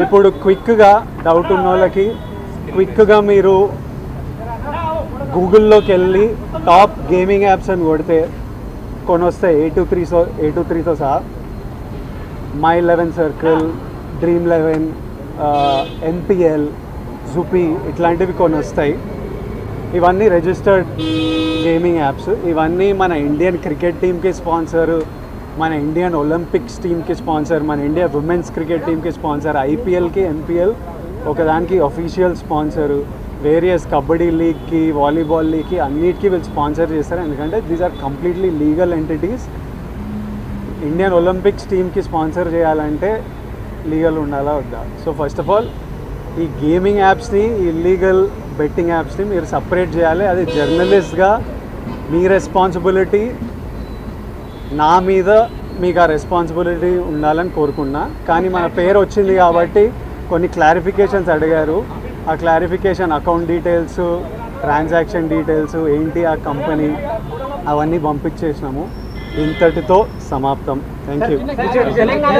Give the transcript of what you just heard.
ఇప్పుడు క్విక్గా డౌట్ ఉన్న వాళ్ళకి క్విక్గా మీరు గూగుల్లోకి వెళ్ళి టాప్ గేమింగ్ యాప్స్ అని కొడితే కొన్ని వస్తాయి. A23తో సహా My11 సర్కిల్, Dream11, NPL, జూపీ ఇట్లాంటివి కొన్ని వస్తాయి. ఇవన్నీ రిజిస్టర్డ్ గేమింగ్ యాప్స్. ఇవన్నీ మన ఇండియన్ క్రికెట్ టీమ్కి స్పాన్సర్, మన ఇండియన్ ఒలింపిక్స్ టీమ్కి స్పాన్సర్, మన ఇండియా ఉమెన్స్ క్రికెట్ టీమ్కి స్పాన్సర్, ఐపీఎల్కి NPL ఒకదానికి అఫీషియల్ స్పాన్సరు, వేరియస్ కబడ్డీ లీగ్కి, వాలీబాల్ లీగ్కి అన్నిటికీ వీళ్ళు స్పాన్సర్ చేస్తారు. ఎందుకంటే these are completely legal entities. Indian Olympics టీమ్కి స్పాన్సర్ చేయాలంటే లీగల్ ఉండాలా వద్దా? సో ఫస్ట్ ఆఫ్ ఆల్ ఈ గేమింగ్ యాప్స్ని, ఇల్లీగల్ బెట్టింగ్ యాప్స్ని మీరు సపరేట్ చేయాలి. అది జర్నలిస్ట్గా మీ రెస్పాన్సిబిలిటీ. నా మీద మీకు ఆ రెస్పాన్సిబిలిటీ ఉండాలని కోరుకున్నా. కానీ మన పేరు వచ్చింది కాబట్టి కొన్ని క్లారిఫికేషన్స్ అడిగారు. ఆ clarification account details, transaction details ఏంటి, ఆ కంపెనీ అవన్నీ పంపించేసినాము. ఇంతటితో సమాప్తం. Thank you.